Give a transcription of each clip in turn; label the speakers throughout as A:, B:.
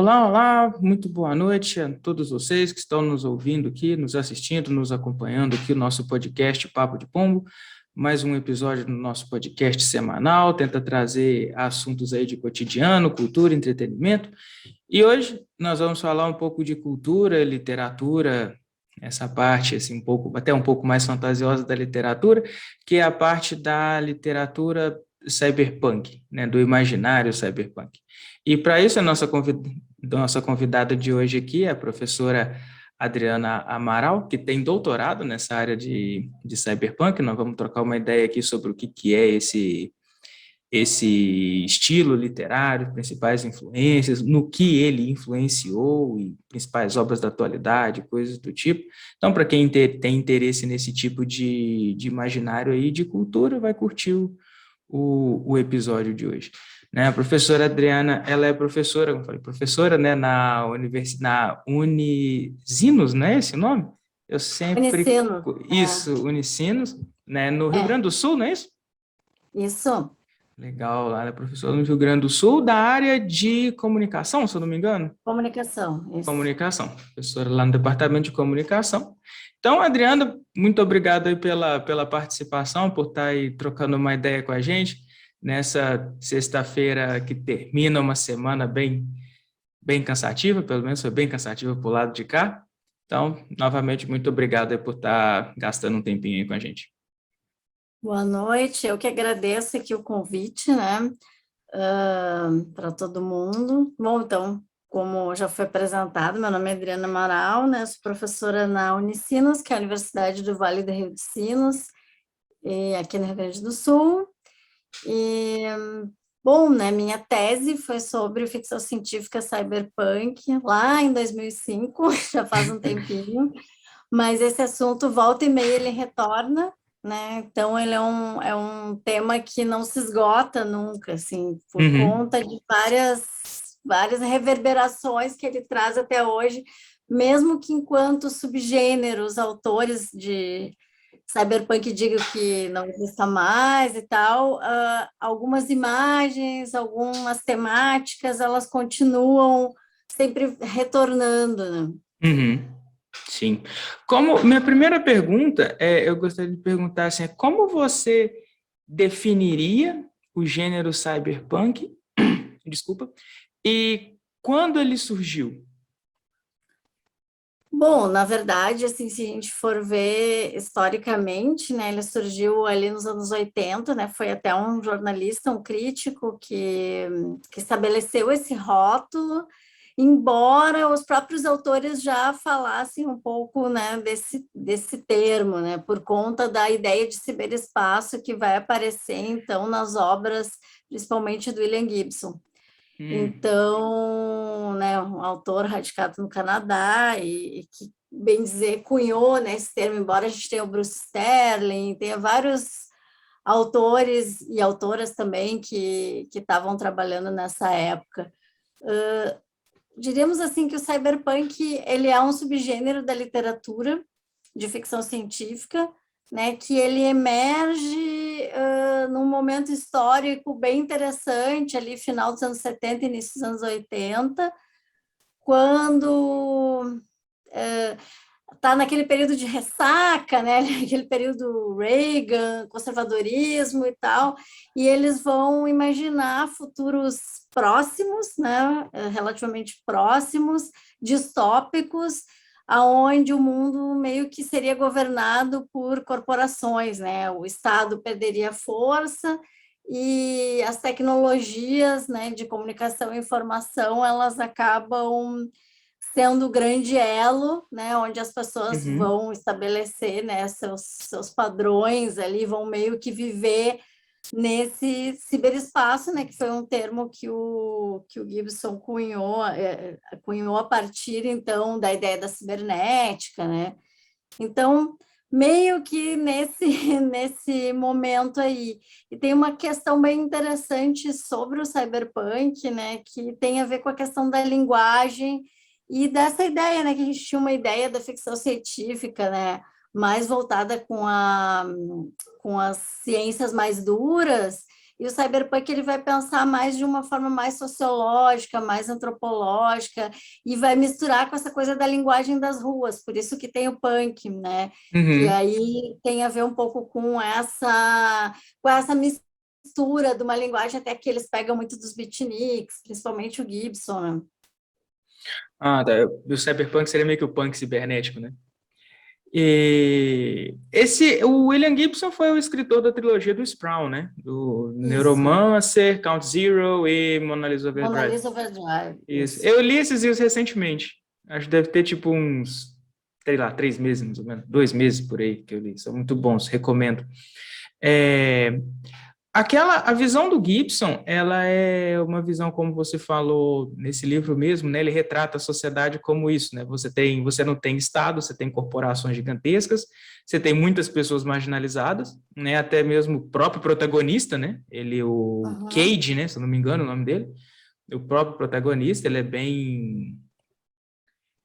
A: Olá, olá, muito boa noite a todos vocês que estão nos ouvindo aqui, nos assistindo, nos acompanhando aqui no nosso podcast Papo de Pombo, mais um episódio do nosso podcast semanal, tenta trazer assuntos aí de cotidiano, cultura, entretenimento, e hoje nós vamos falar um pouco de cultura, literatura, essa parte assim, até um pouco mais fantasiosa da literatura, que é a parte da literatura cyberpunk, né, do imaginário cyberpunk. E para isso, nossa convidada de hoje aqui é a professora Adriana Amaral, que tem doutorado nessa área de cyberpunk. Nós vamos trocar uma ideia aqui sobre o que é esse estilo literário, principais influências, no que ele influenciou e principais obras da atualidade, coisas do tipo. Então, para quem tem interesse nesse tipo de imaginário aí, de cultura, vai curtir o episódio de hoje. Né? A professora Adriana, ela é professora, como eu falei, professora, né, na Unisinos, não é esse o nome? Eu sempre...
B: Unicino.
A: Isso, Unicinos, né, no Rio Grande do Sul, não é isso?
B: Isso.
A: Legal, ela é professora no Rio Grande do Sul, da área de comunicação, se eu não me engano.
B: Comunicação, isso.
A: Comunicação, professora lá no departamento de comunicação. Então, Adriana, muito obrigado aí pela participação, por estar aí trocando uma ideia com a gente nessa sexta-feira que termina uma semana bem cansativa, pelo menos foi bem cansativa para o lado de cá. Então, novamente, muito obrigado aí por estar gastando um tempinho aí com a gente.
B: Boa noite, eu que agradeço aqui o convite, né, para todo mundo. Bom, então, como já foi apresentado, meu nome é Adriana Amaral, né, sou professora na Unicinos, que é a Universidade do Vale do Rio dos Sinos, e aqui no Rio Grande do Sul. E, bom, né, minha tese foi sobre ficção científica cyberpunk, lá em 2005, já faz um tempinho. Mas esse assunto, volta e meia, ele retorna, né? Então, ele é um tema que não se esgota nunca, assim, por conta de várias reverberações que ele traz até hoje, mesmo que enquanto subgêneros, autores de cyberpunk digam que não exista mais e tal, algumas imagens, algumas temáticas, elas continuam sempre retornando, né?
A: Uhum. Sim. Minha primeira pergunta eu gostaria de perguntar assim, como você definiria o gênero cyberpunk? Desculpa. E quando ele surgiu?
B: Bom, na verdade, assim, se a gente for ver historicamente, né, ele surgiu ali nos anos 80, né, foi até um jornalista, um crítico que estabeleceu esse rótulo, embora os próprios autores já falassem um pouco, né, desse termo, né, por conta da ideia de ciberespaço que vai aparecer, então, nas obras, principalmente do William Gibson. Então, né, um autor radicado no Canadá e que, bem dizer, cunhou, né, esse termo, embora a gente tenha o Bruce Sterling, tenha vários autores e autoras também que estavam trabalhando nessa época. Diríamos assim que o cyberpunk ele é um subgênero da literatura de ficção científica, né, que ele emerge num momento histórico bem interessante, ali final dos anos 70, início dos anos 80, quando está naquele período de ressaca, né, aquele período Reagan, conservadorismo e tal, e eles vão imaginar futuros próximos, né, relativamente próximos, distópicos, aonde o mundo meio que seria governado por corporações, né? O Estado perderia força e as tecnologias, né, de comunicação e informação, elas acabam sendo o grande elo, né, onde as pessoas vão estabelecer, né, seus padrões ali, vão meio que viver nesse ciberespaço, né, que foi um termo que o Gibson cunhou a partir, então, da ideia da cibernética, né? Então, meio que nesse momento aí. E tem uma questão bem interessante sobre o cyberpunk, né, que tem a ver com a questão da linguagem e dessa ideia, né, que a gente tinha uma ideia da ficção científica, né, mais voltada com as ciências mais duras, E o cyberpunk ele vai pensar mais de uma forma mais sociológica, mais antropológica, e vai misturar com essa coisa da linguagem das ruas, por isso que tem o punk, né? Que
A: Uhum.
B: aí tem a ver um pouco com essa mistura de uma linguagem até que eles pegam muito dos beatniks, principalmente o Gibson, né?
A: Ah, tá. O cyberpunk seria meio que o punk cibernético, né? O William Gibson foi o escritor da trilogia do Sprawl, né? Do
B: Isso.
A: Neuromancer, Count Zero e Mona Lisa
B: Mona
A: Overdrive.
B: Lisa Overdrive,
A: Isso.
B: isso.
A: Eu li esses livros recentemente. Acho que deve ter tipo uns, sei lá, 3 meses, mais ou menos. 2 meses por aí que eu li. São muito bons, recomendo. É, a visão do Gibson, ela é uma visão, como você falou nesse livro mesmo, né? Ele retrata a sociedade como isso, né? Você não tem Estado, você tem corporações gigantescas, você tem muitas pessoas marginalizadas, né? Até mesmo o próprio protagonista, né? O
B: Uhum.
A: Cage, né? Se eu não me engano, o nome dele, o próprio protagonista, ele é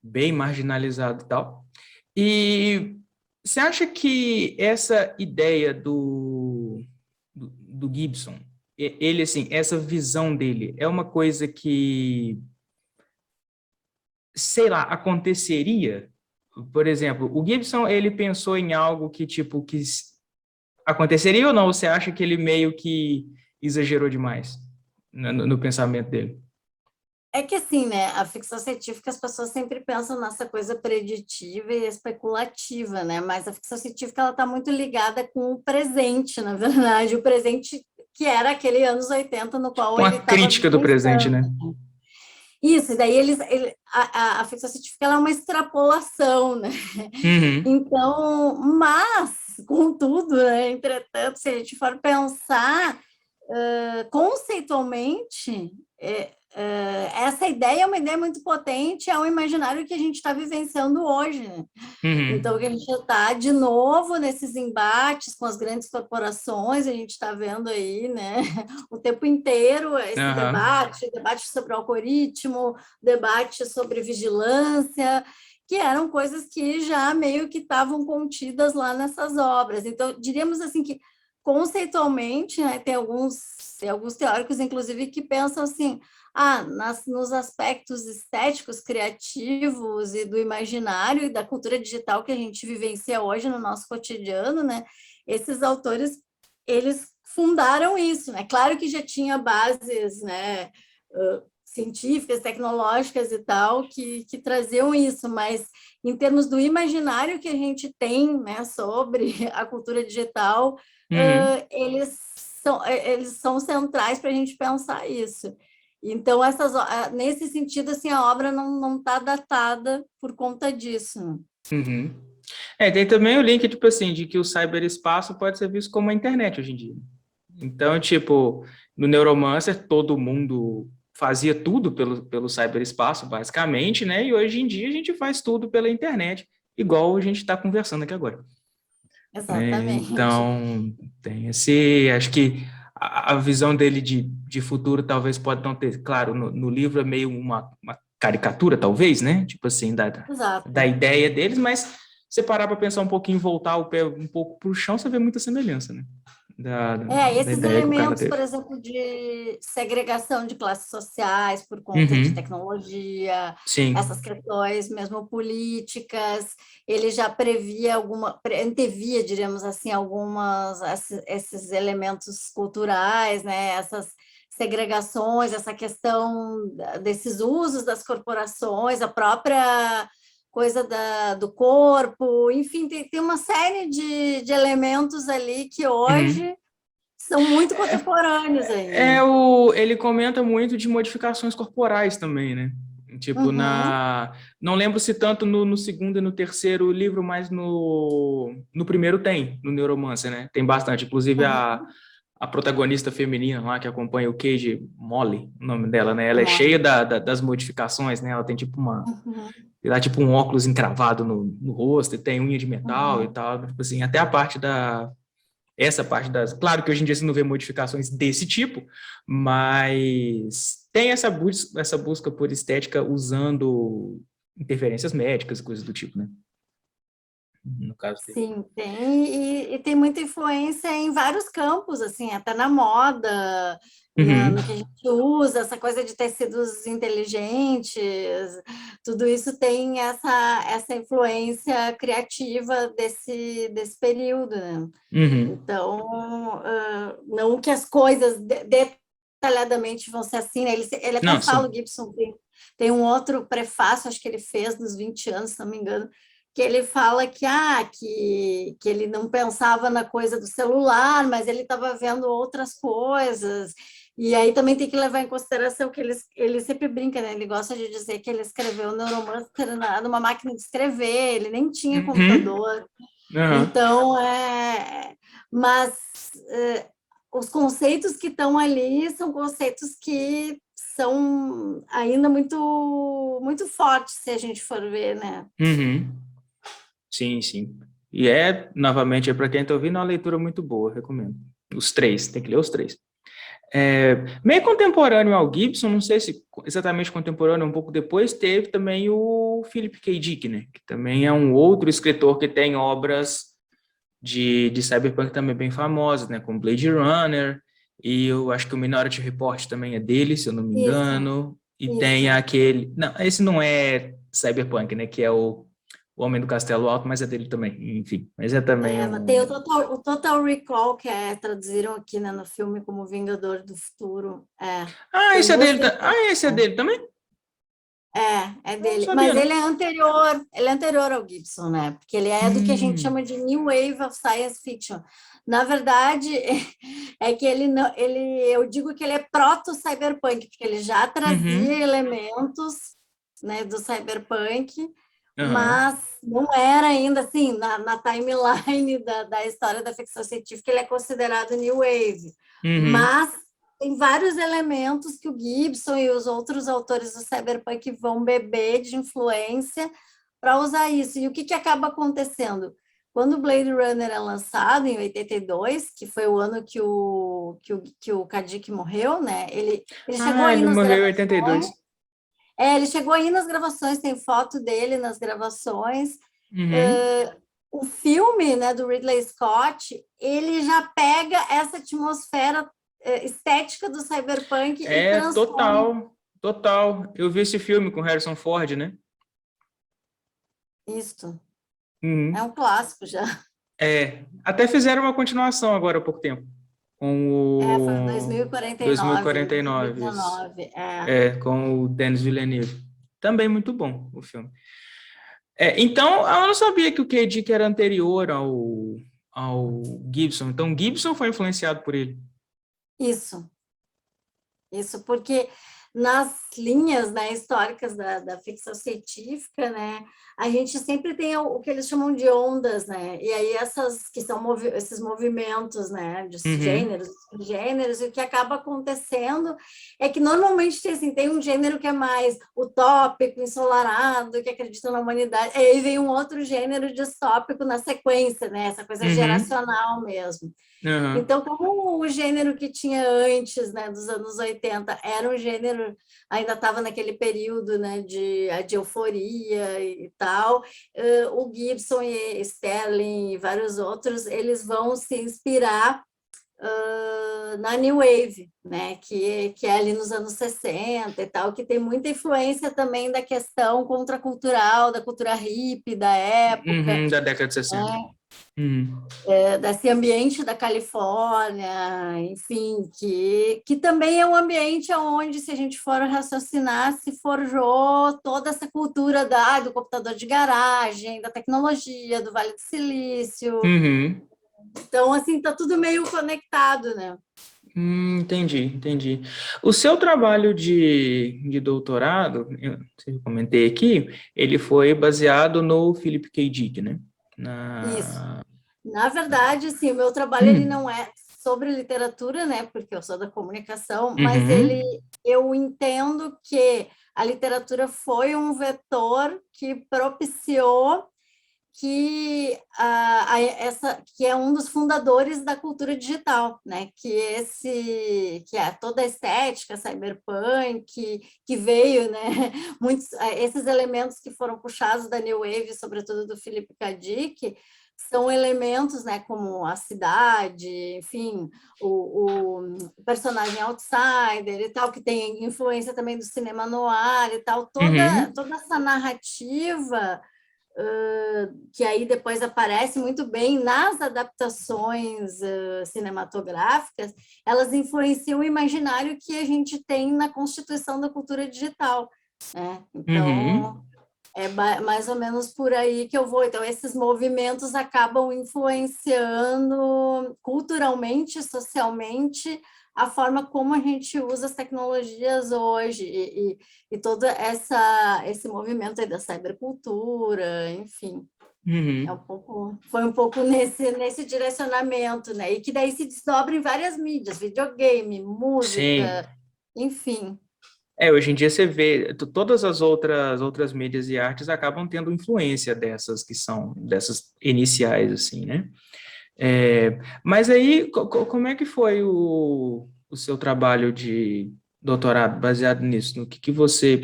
A: bem marginalizado e tal. E você acha que essa ideia do Gibson, ele, assim, essa visão dele é uma coisa que, sei lá, aconteceria? Por exemplo, o Gibson, ele pensou em algo que, tipo, aconteceria ou não? Ou você acha que ele meio que exagerou demais no pensamento dele?
B: É que assim, né, a ficção científica as pessoas sempre pensam nessa coisa preditiva e especulativa, né? Mas a ficção científica ela está muito ligada com o presente, na verdade, o presente que era aquele anos 80 no qual
A: Com
B: ele
A: a
B: estava
A: crítica do presente,
B: vivenciando.
A: né?
B: Isso, e daí a ficção científica ela é uma extrapolação, né?
A: Uhum,
B: Então, mas, contudo, né, entretanto, se a gente for pensar conceitualmente, essa ideia é uma ideia muito potente, é um imaginário que a gente está vivenciando hoje, né?
A: uhum,
B: Então, que a gente está de novo nesses embates com as grandes corporações, a gente está vendo aí, né, o tempo inteiro esse
A: aham,
B: debate sobre o algoritmo, debate sobre vigilância, que eram coisas que já meio que estavam contidas lá nessas obras. Então, diríamos assim que conceitualmente, né, tem alguns teóricos, inclusive, que pensam assim, nos aspectos estéticos, criativos e do imaginário e da cultura digital que a gente vivencia hoje no nosso cotidiano, né? Esses autores, eles fundaram isso, né? Claro que já tinha bases, né, científicas, tecnológicas e tal, que traziam isso, mas em termos do imaginário que a gente tem, né, sobre a cultura digital,
A: uhum,
B: eles são centrais para a gente pensar isso. Então, nesse sentido, assim, a obra não está datada por conta disso.
A: uhum. Tem também o link, tipo assim, de que o cyberespaço pode ser visto como a internet hoje em dia. Então, tipo, no Neuromancer, todo mundo fazia tudo pelo cyberespaço, basicamente, né? E hoje em dia a gente faz tudo pela internet, igual a gente está conversando aqui agora. Né?
B: Exatamente.
A: Então, acho que a visão dele de futuro talvez pode não ter, claro, no livro é meio uma caricatura, talvez, né? Tipo assim, da
B: Exato.
A: ideia deles, mas você parar para pensar um pouquinho, voltar o pé um pouco para o chão, você vê muita semelhança, né? Da
B: Esses
A: ideia que o cara
B: elementos, por
A: teve.
B: exemplo, de segregação de classes sociais por conta de
A: Uhum,
B: tecnologia, essas
A: sim.
B: questões mesmo políticas, ele já antevia, diríamos assim, esses elementos culturais, né? Essas segregações, essa questão desses usos das corporações, a própria coisa do corpo, enfim, tem uma série de elementos ali que
A: Uhum.
B: hoje são muito contemporâneos ainda.
A: Ele comenta muito de modificações corporais também, né? Tipo,
B: Uhum,
A: não lembro se tanto no segundo e no terceiro livro, mas no primeiro tem, no Neuromancer, né? Tem bastante. Inclusive,
B: uhum,
A: a protagonista feminina lá que acompanha o Cage, Molly, o nome dela, né? Ela é cheia
B: Simone.
A: das modificações, né? Ela tem tipo
B: Uhum,
A: sei lá, tipo um óculos encravado no rosto, e tem unha de metal e
B: uhum.
A: tal. Tipo assim, até essa parte das. Claro que hoje em dia você não vê modificações desse tipo, mas tem essa busca por estética usando interferências médicas e coisas do tipo, né? no caso dele.
B: Sim, tem, e tem muita influência em vários campos, assim, até na moda,
A: Uhum,
B: no que a gente usa, essa coisa de tecidos inteligentes, tudo isso tem essa influência criativa desse período, né?
A: uhum.
B: Então, não que as coisas detalhadamente vão ser assim, né? Ele até
A: Não,
B: fala,
A: sim.
B: o Gibson tem um outro prefácio, acho que ele fez nos 20 anos, se não me engano, que ele fala que ele não pensava na coisa do celular, mas ele estava vendo outras coisas. E aí também tem que levar em consideração que ele sempre brinca, né? Ele gosta de dizer que ele escreveu Neuromancer numa máquina de escrever, ele nem tinha
A: Uhum,
B: computador.
A: aham.
B: Então, mas os conceitos que estão ali são conceitos que são ainda muito fortes, se a gente for ver, né?
A: Uhum. Sim, sim. E novamente, para quem está ouvindo, é uma leitura muito boa, recomendo. Os três, tem que ler os três. Meio contemporâneo ao Gibson, não sei se exatamente contemporâneo, um pouco depois, teve também o Philip K. Dick, né? Que também é um outro escritor que tem obras de cyberpunk também bem famosas, né? Como Blade Runner, e eu acho que o Minority Report também é dele, se eu não me
B: Isso,
A: engano. E tem
B: isso.
A: aquele. Não, esse não é cyberpunk, né? Que é o Homem do Castelo Alto, mas é dele também, enfim. Mas é também
B: Mas tem
A: um.
B: o Total Recall, que traduziram aqui, né, no filme como Vingador do Futuro.
A: Ah,
B: Eu
A: esse é dele.
B: gostei
A: Ah, esse é
B: bastante.
A: dele também?
B: É
A: Eu não
B: dele.
A: sabia,
B: Mas
A: não.
B: ele é anterior ao Gibson, né? Porque ele é do que a gente chama
A: Hum,
B: de New Wave of Science Fiction. Na verdade, é que ele não, eu digo que ele é proto-cyberpunk, porque ele já trazia
A: uhum,
B: elementos, né, do cyberpunk,
A: aham,
B: mas não era ainda assim, na timeline da história da ficção científica, ele é considerado New Wave.
A: uhum,
B: Mas tem vários elementos que o Gibson e os outros autores do cyberpunk vão beber de influência para usar isso. E o que acaba acontecendo? Quando o Blade Runner é lançado, em 82, que foi o ano que o Kadik morreu, né? Ele chegou
A: Ah,
B: aí
A: ele
B: nas
A: morreu em
B: gravações.
A: 82.
B: Ele chegou aí nas gravações, tem foto dele nas gravações.
A: Uhum.
B: O filme, né, do Ridley Scott, ele já pega essa atmosfera estética do cyberpunk e transforma
A: Total, total. Eu vi esse filme com Harrison Ford, né?
B: isto. É
A: Uhum.
B: um clássico já.
A: Até fizeram uma continuação agora há pouco tempo,
B: Foi em
A: com o
B: 2049,
A: 2049, isso.
B: 2019.
A: Com o Denis Villeneuve. Também muito bom o filme. Então, eu não sabia que o K. Dick era anterior ao Gibson. Então, Gibson foi influenciado por ele.
B: Isso. Isso porque nas linhas, né, históricas da ficção científica, né, a gente sempre tem o que eles chamam de ondas, né, e aí essas que são esses movimentos, né, de
A: Uhum,
B: gêneros, gêneros, e o que acaba acontecendo é que normalmente tem um gênero que é mais utópico, ensolarado, que acredita na humanidade, e aí vem um outro gênero distópico na sequência, né, essa coisa
A: uhum,
B: geracional mesmo.
A: uhum,
B: Então, como o gênero que tinha antes, né, dos anos 80, era um gênero, ainda estava naquele período, né, de euforia e tal, o Gibson e Sterling e vários outros, eles vão se inspirar na New Wave, né, que é ali nos anos 60 e tal, que tem muita influência também da questão contracultural, da cultura hippie da época,
A: uhum, da década de 60.
B: né,
A: Uhum.
B: desse ambiente da Califórnia, enfim, que também é um ambiente onde, se a gente for raciocinar, se forjou toda essa cultura do computador de garagem, da tecnologia, do Vale do Silício.
A: Uhum.
B: Então, assim, está tudo meio conectado, né?
A: Entendi, entendi. O seu trabalho de doutorado, eu comentei aqui, ele foi baseado no Philip K. Dick, né?
B: Isso.
A: Na...
B: Na verdade, assim, o meu trabalho ele
A: Hum,
B: não é sobre literatura, né? Porque eu sou da comunicação, mas
A: uhum,
B: eu entendo que a literatura foi um vetor que propiciou que é um dos fundadores da cultura digital, né? Que é toda a estética cyberpunk, que veio, né? Muitos esses elementos que foram puxados da New Wave, sobretudo do Philip K. Dick, são elementos, né, como a cidade, enfim, o personagem outsider e tal, que tem influência também do cinema noir e tal,
A: Uhum.
B: toda essa narrativa que aí depois aparece muito bem nas adaptações cinematográficas, elas influenciam o imaginário que a gente tem na constituição da cultura digital, né? Então,
A: Uhum.
B: é mais ou menos por aí que eu vou. Então, esses movimentos acabam influenciando culturalmente, socialmente, a forma como a gente usa as tecnologias hoje e todo esse movimento aí da cybercultura, enfim,
A: Uhum.
B: foi um pouco nesse direcionamento, né? E que daí se desdobra em várias mídias, videogame, música,
A: Sim.
B: enfim.
A: Hoje em dia você vê, todas as outras mídias e artes acabam tendo influência dessas que são, dessas iniciais, assim, né? Mas aí, como é que foi o seu trabalho de doutorado baseado nisso? No que você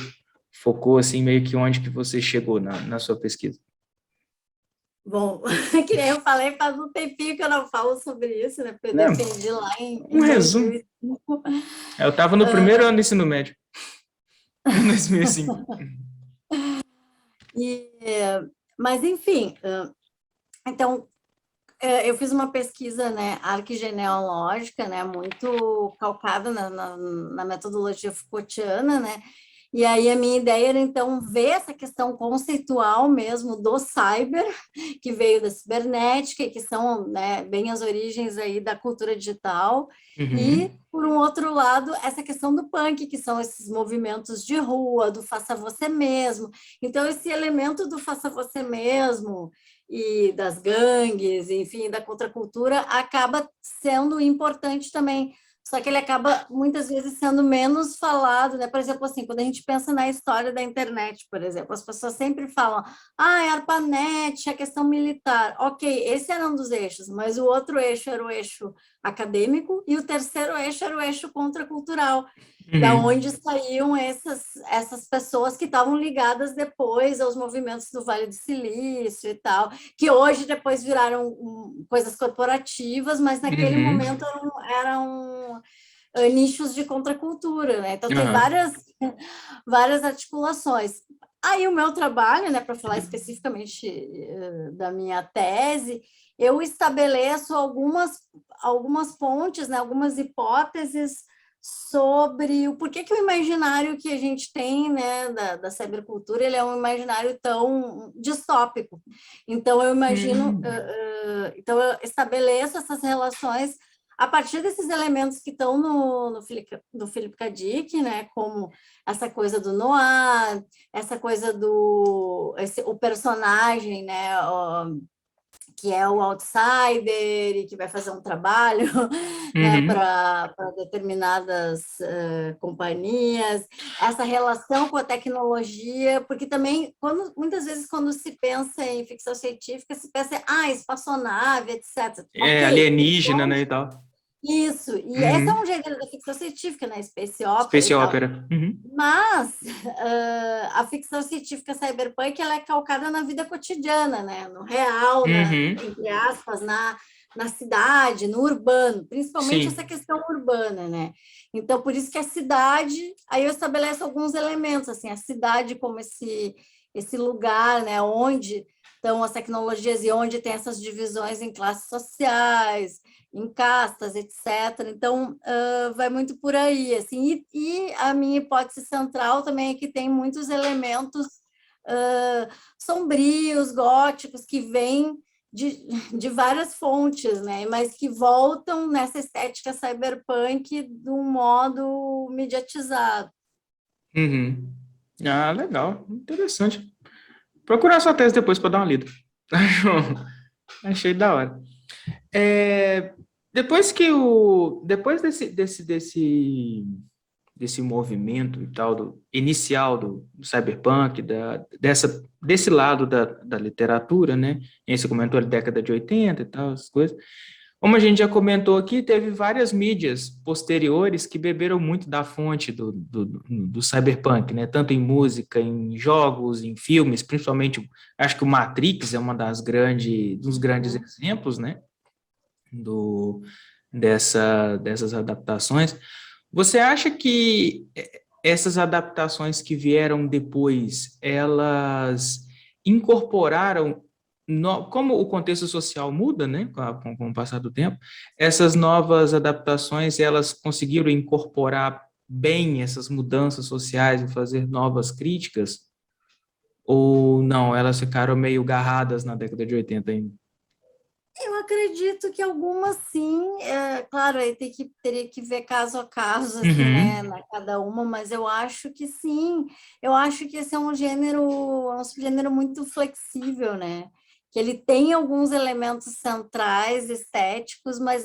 A: focou, assim, meio que onde que você chegou na sua pesquisa?
B: Bom, que nem eu falei, faz um tempinho que eu não falo sobre isso, né? Porque eu
A: Não,
B: defendi lá
A: um
B: em
A: resumo.
B: 2005.
A: Eu estava no primeiro ano do ensino médio, em 2005.
B: E, mas, enfim, então, eu fiz uma pesquisa, né, arquigenealógica, né, muito calcada na metodologia Foucaultiana, né, e aí a minha ideia era, então, ver essa questão conceitual mesmo do cyber, que veio da cibernética e que são, né, bem as origens aí da cultura digital, e,
A: Uhum,
B: por um outro lado, essa questão do punk, que são esses movimentos de rua, do faça você mesmo. Então, esse elemento do faça você mesmo e das gangues, enfim, da contracultura, acaba sendo importante também. Só que ele acaba muitas vezes sendo menos falado, né? Por exemplo, assim, quando a gente pensa na história da internet, por exemplo, as pessoas sempre falam, é a ARPANET, a questão militar. Ok, esse era um dos eixos, mas o outro eixo era o eixo acadêmico e o terceiro eixo era o eixo contracultural, da
A: uhum,
B: onde saíam essas pessoas que estavam ligadas depois aos movimentos do Vale do Silício e tal, que hoje depois viraram coisas corporativas, mas naquele
A: uhum,
B: momento eram nichos de contracultura, né? Então tem
A: aham,
B: várias articulações. Aí o meu trabalho, né, para falar especificamente da minha tese, eu estabeleço algumas pontes, né, algumas hipóteses sobre o porquê que o imaginário que a gente tem, né, da cybercultura, ele é um imaginário tão distópico. Então eu imagino,
A: uhum,
B: então eu estabeleço essas relações a partir desses elementos que estão no Philip K. Dick, né, como essa coisa do noir, essa coisa o personagem, né, que é o outsider e que vai fazer um trabalho, né,
A: uhum,
B: para determinadas companhias, essa relação com a tecnologia, porque também, muitas vezes, quando se pensa em ficção científica, se pensa em espaçonave, etc. Ok,
A: alienígena, né, e tal.
B: isso, e esse é um
A: Uhum.
B: gênero da ficção científica, né? Space opera
A: Space
B: e tal.
A: Opera. Uhum.
B: Mas a ficção científica cyberpunk ela é calcada na vida cotidiana, né? No real,
A: Uhum.
B: entre aspas, na cidade, no urbano, principalmente essa
A: Sim.
B: questão urbana, né? Então, por isso que a cidade, aí eu estabeleço alguns elementos, assim, a cidade como esse lugar, né? Onde estão as tecnologias e onde tem essas divisões em classes sociais, em castas, etc. Então, vai muito por aí, assim. E a minha hipótese central também é que tem muitos elementos sombrios, góticos, que vêm de várias fontes, né? Mas que voltam nessa estética cyberpunk de um modo mediatizado.
A: Uhum. Ah, legal. Interessante. Procurar sua tese depois para dar uma lida. Achei da hora. É, depois desse desse movimento e tal, inicial do cyberpunk, desse lado da literatura, né? E aí você comentou a década de 80 e tal, essas coisas. Como a gente já comentou aqui, teve várias mídias posteriores que beberam muito da fonte do cyberpunk, né? Tanto em música, em jogos, em filmes, principalmente, acho que o Matrix é dos grandes exemplos, né? Do, dessas adaptações. Você acha que essas adaptações que vieram depois, elas incorporaram, como o contexto social muda, né, com o passar do tempo, essas novas adaptações, elas conseguiram incorporar bem essas mudanças sociais e fazer novas críticas? Ou não, elas ficaram meio garradas na década de 80 ainda?
B: Eu acredito que algumas sim, claro, aí teria que ver caso a caso, assim, né,
A: Uhum,
B: na cada uma, mas eu acho que sim, eu acho que esse é um subgênero muito flexível, né, que ele tem alguns elementos centrais, estéticos, mas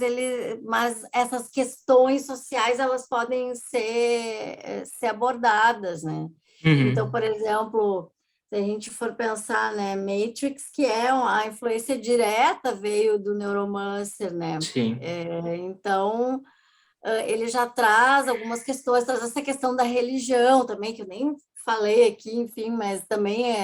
B: essas questões sociais, elas podem ser abordadas, né, então,
A: uhum,
B: por exemplo, se a gente for pensar, né, Matrix, que a influência direta veio do Neuromancer, né?
A: sim.
B: Então, ele já traz algumas questões, traz essa questão da religião também, que eu nem falei aqui, enfim, mas também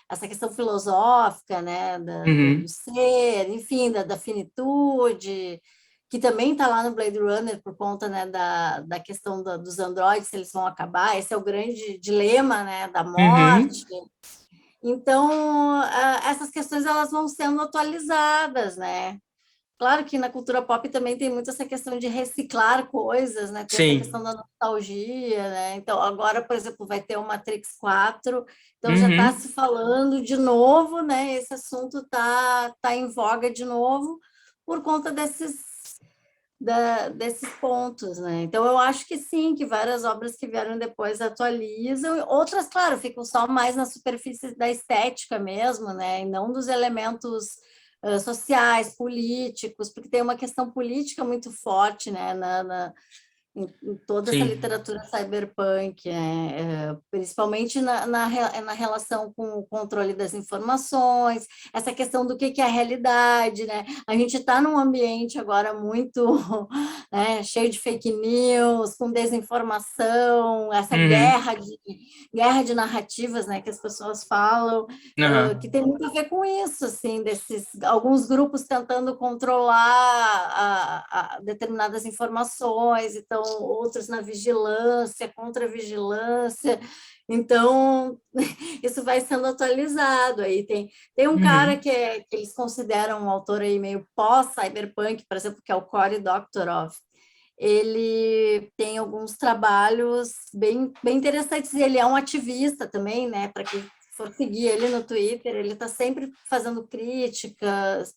B: essa questão filosófica, né, do
A: Uhum,
B: ser, enfim, da finitude, que também está lá no Blade Runner por conta, né, da questão dos androides, se eles vão acabar, esse é o grande dilema, né, da
A: uhum,
B: morte. Então, essas questões elas vão sendo atualizadas, né? Claro que na cultura pop também tem muito essa questão de reciclar coisas, né? Tem essa
A: sim.
B: questão da nostalgia, né? Então, agora, por exemplo, vai ter o Matrix 4, então já está
A: Uhum,
B: se falando de novo, né? Esse assunto tá em voga de novo por conta desses pontos, né? Então, eu acho que sim, que várias obras que vieram depois atualizam, outras, claro, ficam só mais na superfície da estética mesmo, né? E não dos elementos sociais, políticos, porque tem uma questão política muito forte, né? Em toda essa
A: sim.
B: literatura cyberpunk, né? Principalmente na relação com o controle das informações, essa questão do que é a realidade, né? A gente está num ambiente agora muito né, cheio de fake news, com desinformação, essa
A: Uhum,
B: guerra de narrativas, né, que as pessoas falam, que
A: aham,
B: tem muito a ver com isso, assim, alguns grupos tentando controlar determinadas informações, então outros na vigilância, contra-vigilância, então isso vai sendo atualizado. Aí tem um cara
A: uhum.
B: que eles consideram um autor aí meio pós-cyberpunk, por exemplo, que é o Cory Doctorow. Ele tem alguns trabalhos bem interessantes, e ele é um ativista também, né? Para quem for seguir ele no Twitter, ele está sempre fazendo críticas,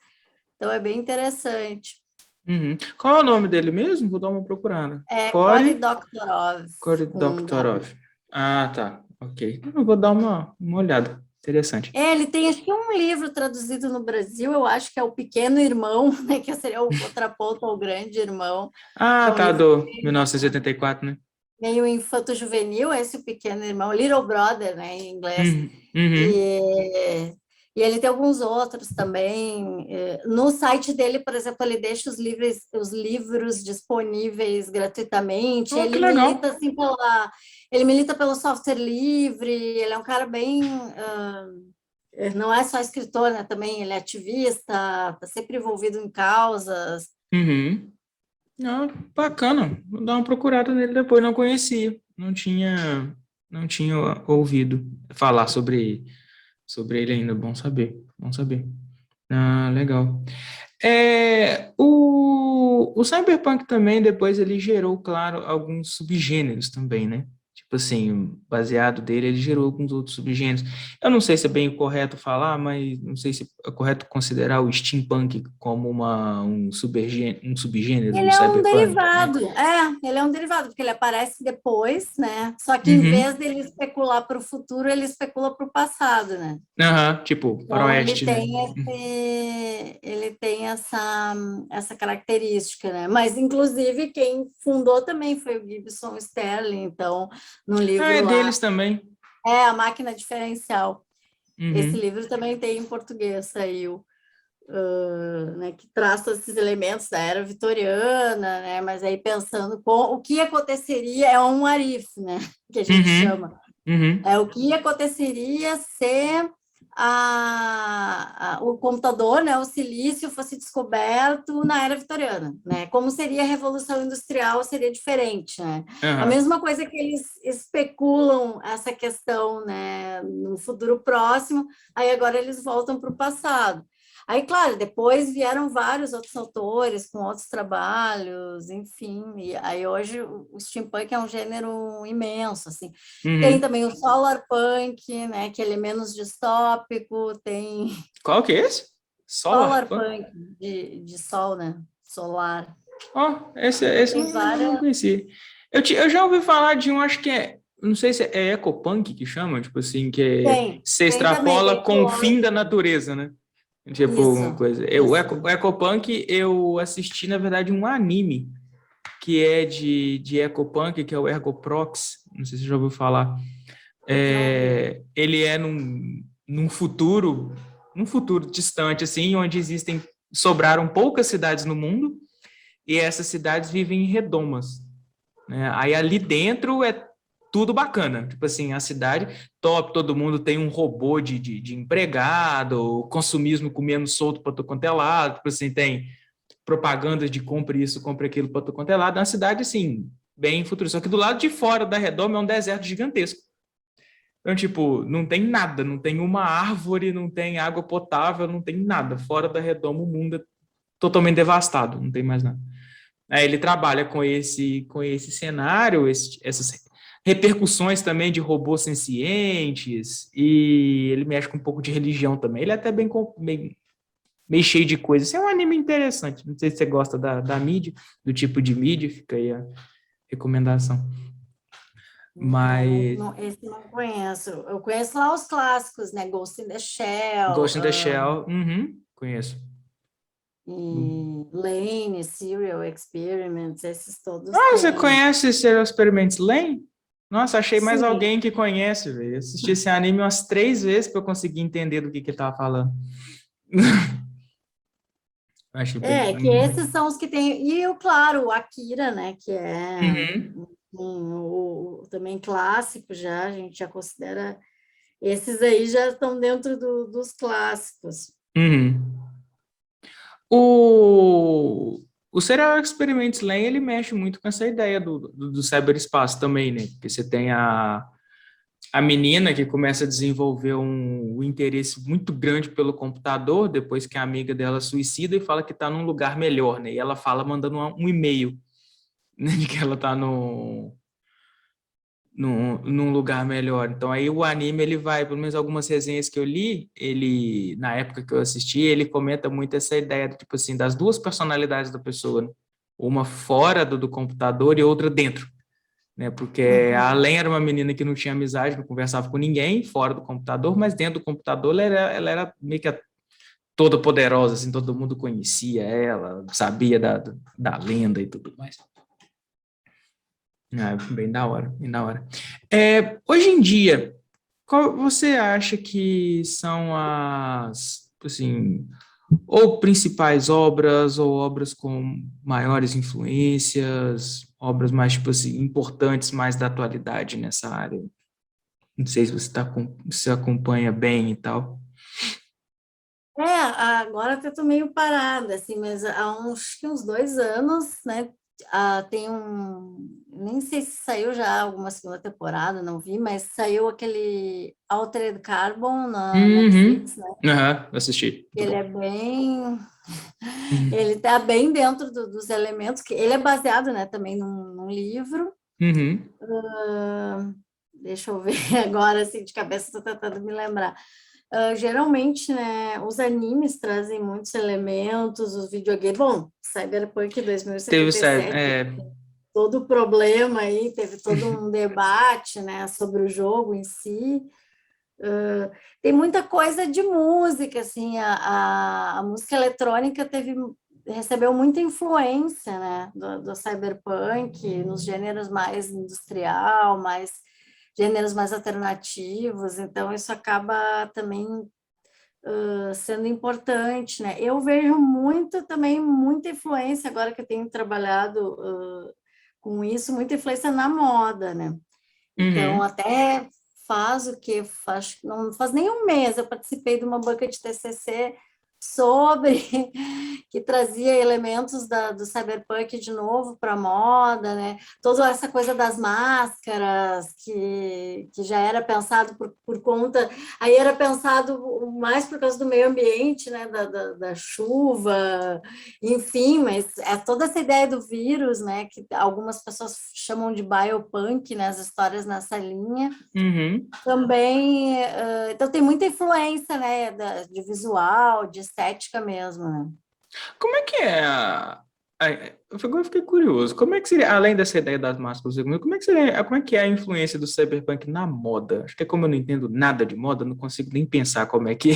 B: então é bem interessante.
A: Uhum. Qual é o nome dele mesmo? Vou dar uma procurada.
B: É Cory
A: Cory,
B: Doctorow,
A: Cory
B: com um
A: Doctorow.
B: W.
A: Ah, tá. Ok. Eu vou dar uma olhada. Interessante.
B: Ele tem acho que um livro traduzido no Brasil, eu acho que é O Pequeno Irmão, né, que seria o contraponto ao Grande Irmão, que
A: Ah,
B: é um
A: tá,
B: livro
A: do 1984, né?
B: meio infanto-juvenil, esse O Pequeno Irmão, Little Brother, né, em inglês.
A: Uhum. Uhum.
B: E, e ele tem alguns outros também. No site dele, por exemplo, ele deixa os livros disponíveis gratuitamente.
A: Oh, que legal.
B: Ele milita pelo software livre. Ele é um cara bem, não é só escritor, né? Também ele é ativista, está sempre envolvido em causas.
A: Uhum. Ah, bacana. Vou dar uma procurada nele depois. Não conhecia. Não tinha ouvido falar sobre ele ainda. Bom saber. Bom saber. Ah, legal. O Cyberpunk também, depois ele gerou, claro, alguns subgêneros também, né? tipo assim, baseado dele, ele gerou alguns outros subgêneros. Eu não sei se é bem correto falar, mas não sei se é correto considerar o steampunk como um subgênero
B: Ele
A: do
B: é um
A: cyberpunk.
B: derivado, ele é um derivado, porque ele aparece depois, né? Só que em vez
A: Uhum.
B: dele especular para o futuro, ele especula para o passado, né?
A: Aham, tipo,
B: Então
A: faroeste, né?
B: ele tem essa característica, né? Mas inclusive quem fundou também foi o Gibson Sterling, então no
A: Ah,
B: livro
A: é
B: lá
A: deles também.
B: é a máquina diferencial. Esse
A: Uhum.
B: livro também tem em português, saiu. Né, que traça esses elementos da era vitoriana, né, mas aí pensando o que aconteceria, é um arif, né, que a gente
A: Uhum.
B: chama.
A: Uhum.
B: O que aconteceria se o computador, né, o silício, fosse descoberto na era vitoriana, né? Como seria a Revolução Industrial, seria diferente, né? A
A: Aham.
B: mesma coisa que eles especulam essa questão, né, no futuro próximo, aí agora eles voltam para o passado. Aí, claro, depois vieram vários outros autores com outros trabalhos, enfim, e aí hoje o steampunk é um gênero imenso, assim. Tem
A: Uhum.
B: também o solar punk, né, que ele é menos distópico, tem
A: Qual que é esse? Solar
B: solar
A: Punk?
B: punk de sol, né, solar.
A: Ó,
B: Então
A: esse
B: tem
A: eu não
B: várias,
A: conheci. Eu já ouvi falar de um, acho que é, não sei se é ecopunk que chama, tipo assim, que você
B: tem também, que é
A: extrapola com o fim da
B: ecológico.
A: natureza, né? Tipo, uma
B: Isso,
A: coisa. O
B: isso.
A: ecopunk, eu assisti, na verdade, um anime que é de ecopunk, que é o Ergoprox, não sei se você já ouviu falar.
B: Não vi.
A: Ele é num futuro distante, assim, onde sobraram poucas cidades no mundo, e essas cidades vivem em redomas, né? Aí ali dentro é tudo bacana, tipo assim, a cidade top, todo mundo tem um robô de empregado, o consumismo comendo solto para todo quanto é lado, tipo assim, tem propagandas de compre isso, compre aquilo para todo quanto é lado, é uma cidade assim, bem futurista, só que do lado de fora da redoma é um deserto gigantesco. Então, tipo, não tem nada, não tem uma árvore, não tem água potável, não tem nada. Fora da redoma, o mundo é totalmente devastado, não tem mais nada. Aí ele trabalha com esse cenário, essas repercussões também de robôs sencientes, e ele mexe com um pouco de religião também. Ele é até meio cheio de coisas. Esse é um anime interessante. Não sei se você gosta da mídia, do tipo de mídia, fica aí a recomendação.
B: Não,
A: Mas
B: não, esse não conheço. Eu conheço lá os clássicos, né? Ghost in the Shell,
A: Ghost in the Shell, conheço.
B: e Lane, Serial Experiments, esses todos
A: Ah, você
B: têm.
A: conhece Serial Experiments Lain? Nossa, achei mais
B: Sim,
A: alguém que conhece, velho. Eu assisti esse anime umas 3 vezes para eu conseguir entender do que ele tava falando. Achei bem.
B: que esses são os que tem. E, claro, o Akira, né? Que é
A: Uhum,
B: também clássico já, a gente já considera. Esses aí já estão dentro dos clássicos.
A: uhum. O, o Serial Experiments Lain, ele mexe muito com essa ideia do cyberespaço também, né? Porque você tem a menina que começa a desenvolver um interesse muito grande pelo computador, depois que a amiga dela suicida e fala que está num lugar melhor, né? E ela fala mandando um e-mail, né, de que ela está num lugar melhor. Então aí o anime ele vai, pelo menos algumas resenhas que eu li, ele na época que eu assisti, ele comenta muito essa ideia tipo assim das duas personalidades da pessoa, né? Uma fora do computador e outra dentro, né? Porque a
B: Uhum.
A: Len era uma menina que não tinha amizade, não conversava com ninguém fora do computador, mas dentro do computador ela era meio que toda poderosa, assim, todo mundo conhecia ela, sabia da lenda e tudo mais. Ah, bem da hora, bem da hora. Hoje em dia, qual você acha que são as, assim, ou principais obras, ou obras com maiores influências, obras mais, tipo assim, importantes, mais da atualidade nessa área? Não sei se se acompanha bem e tal.
B: Agora até estou meio parada, assim, mas há uns 2 anos, né? Tem nem sei se saiu já alguma segunda temporada, não vi, mas saiu aquele Altered Carbon na
A: Uhum.
B: Netflix, né?
A: Aham, assisti. Muito
B: Ele é
A: bom.
B: bem,
A: Uhum.
B: ele está bem dentro dos elementos que ele é baseado, né? Também num livro.
A: Uhum.
B: Deixa eu ver agora, assim, de cabeça, estou tentando me lembrar. Geralmente, né, os animes trazem muitos elementos, os videogames. Bom, Cyberpunk
A: Teve,
B: 2077, todo o problema aí, teve todo um debate, né, sobre o jogo em si. Tem muita coisa de música, assim, a música eletrônica recebeu muita influência, né, do cyberpunk, nos gêneros mais industrial, mais gêneros mais alternativos, então isso acaba também sendo importante, né? Eu vejo muito também, muita influência, agora que eu tenho trabalhado com isso, muita influência na moda, né? Então,
A: Uhum.
B: até faz o que faz, não faz nem um mês, eu participei de uma banca de TCC sobre que trazia elementos do cyberpunk de novo para a moda, né? Toda essa coisa das máscaras que já era pensado por conta, aí era pensado mais por causa do meio ambiente, né? Da chuva, enfim, mas é toda essa ideia do vírus, né? Que algumas pessoas chamam de biopunk, né? As histórias nessa linha.
A: Uhum.
B: Também, então tem muita influência, né, de visual, de estética mesmo, né?
A: Como é que é agora eu fiquei curioso. Como é que seria, além dessa ideia das máscaras, como é que seria, como é que é a influência do cyberpunk na moda? Acho que como eu não entendo nada de moda, eu não consigo nem pensar como é que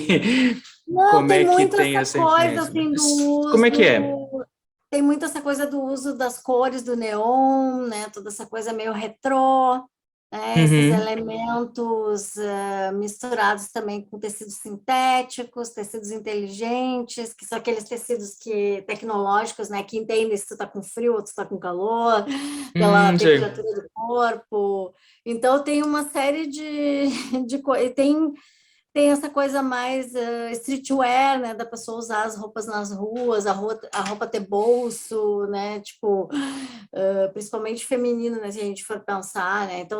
B: Não,
A: como
B: tem
A: é que
B: muito
A: tem
B: essa
A: essa
B: coisa,
A: influência.
B: assim, do
A: Como é que é?
B: uso, tem muito essa coisa do uso das cores do neon, né, toda essa coisa meio retrô, né, esses
A: Uhum.
B: elementos misturados também com tecidos sintéticos, tecidos inteligentes, que são aqueles tecidos tecnológicos, né, que entendem se tu está com frio ou se tu está com calor, pela
A: Sei.
B: temperatura do corpo. Então, tem uma série de coisas. Tem essa coisa mais streetwear, né, da pessoa usar as roupas nas ruas, a roupa ter bolso, né, tipo, principalmente feminino, né, se a gente for pensar, né, então